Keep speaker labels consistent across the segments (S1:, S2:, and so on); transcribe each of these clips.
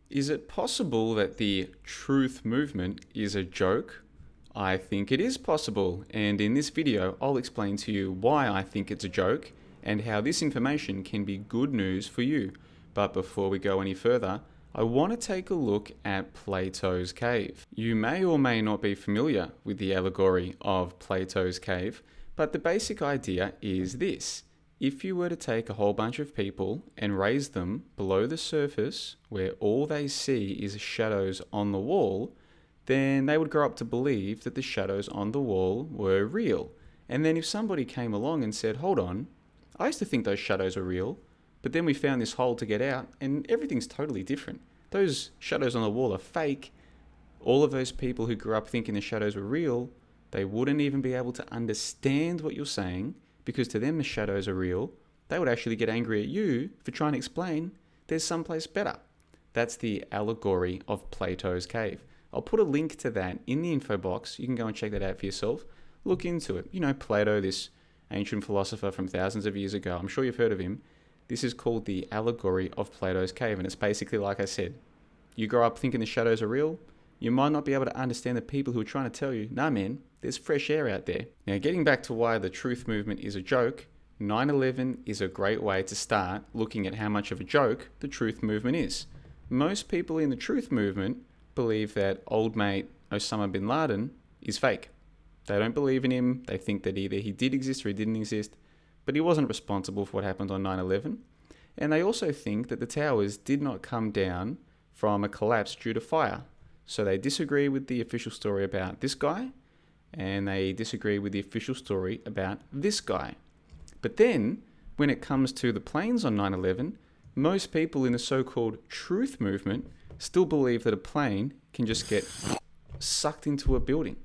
S1: Is it possible that the truth movement is a joke? I think it is possible, and in this video I'll explain to you why I think it's a joke and how this information can be good news for you. But before we go any further, I want to take a look at Plato's cave. You may or may not be familiar with the allegory of Plato's cave, but the basic idea is this. If you were to take a whole bunch of people and raise them below the surface where all they see is shadows on the wall, then they would grow up to believe that the shadows on the wall were real. And then if somebody came along and said, hold on, I used to think those shadows were real, but then we found this hole to get out and everything's totally different. Those shadows on the wall are fake. All of those people who grew up thinking the shadows were real, they wouldn't even be able to understand what you're saying, because to them the shadows are real. They would actually get angry at you for trying to explain there's someplace better. That's the allegory of Plato's cave. I'll put a link to that in the info box. You can go and check that out for yourself. Look into it. You know, Plato, this ancient philosopher from thousands of years ago, I'm sure you've heard of him. This is called the allegory of Plato's cave, and it's basically like I said. You grow up thinking the shadows are real, you might not be able to understand the people who are trying to tell you, nah man, there's fresh air out there. Now, getting back to why the truth movement is a joke, 9/11 is a great way to start looking at how much of a joke the truth movement is. Most people in the truth movement believe that old mate Osama bin Laden is fake. They don't believe in him. They think that either he did exist or he didn't exist, but he wasn't responsible for what happened on 9/11. And they also think that the towers did not come down from a collapse due to fire. So they disagree with the official story about this guy, and they disagree with the official story about this guy. But then, when it comes to the planes on 9/11, most people in the so-called truth movement still believe that a plane can just get sucked into a building.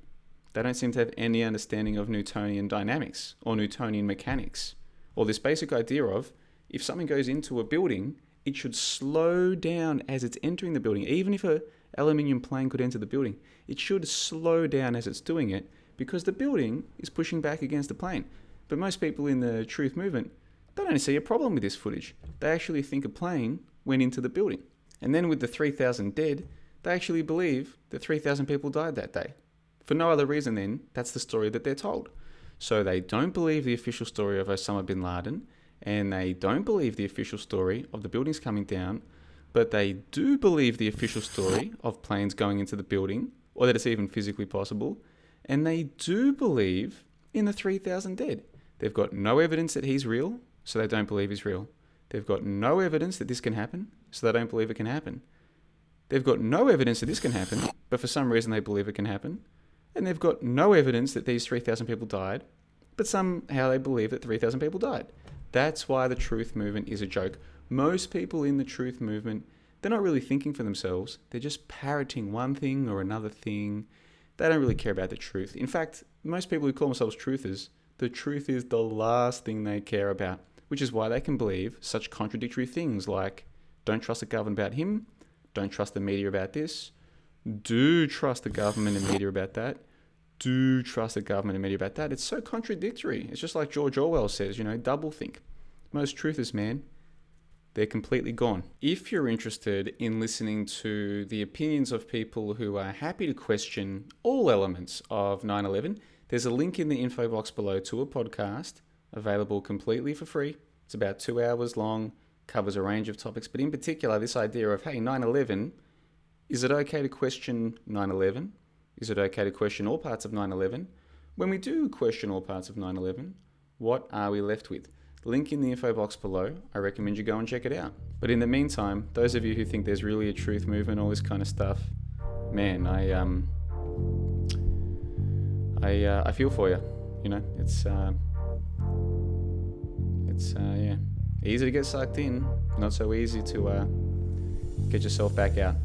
S1: They don't seem to have any understanding of Newtonian dynamics or Newtonian mechanics, or this basic idea of if something goes into a building, it should slow down as it's entering the building. Even if an aluminium plane could enter the building, it should slow down as it's doing it because the building is pushing back against the plane. But most people in the truth movement don't see a problem with this footage. They actually think a plane went into the building. And then with the 3,000 dead, they actually believe that 3,000 people died that day. For no other reason then, that's the story that they're told. So they don't believe the official story of Osama bin Laden, and they don't believe the official story of the buildings coming down, but they do believe the official story of planes going into the building, or that it's even physically possible, and they do believe in the 3,000 dead. They've got no evidence that he's real, so they don't believe he's real. They've got no evidence that this can happen, so they don't believe it can happen. They've got no evidence that this can happen, but for some reason they believe it can happen. And they've got no evidence that these 3,000 people died, but somehow they believe that 3,000 people died. That's why the truth movement is a joke. Most people in the truth movement, they're not really thinking for themselves. They're just parroting one thing or another thing. They don't really care about the truth. In fact, most people who call themselves truthers, the truth is the last thing they care about, which is why they can believe such contradictory things like, don't trust the government about him, don't trust the media about this, do trust the government and media about that, do trust the government and media about that. It's so contradictory. It's just like George Orwell says, double think. Most truthers, man, they're completely gone. If you're interested in listening to the opinions of people who are happy to question all elements of 9/11, there's a link in the info box below to a podcast available completely for free. It's about 2 hours long, covers a range of topics, but in particular, this idea of, hey, 9/11, is it okay to question 9/11? Is it okay to question all parts of 9/11? When we do question all parts of 9/11, what are we left with? Link in the info box below. I recommend you go and check it out. But in the meantime, those of you who think there's really a truth movement, all this kind of stuff, man, I feel for you. It's easy to get sucked in, not so easy to get yourself back out.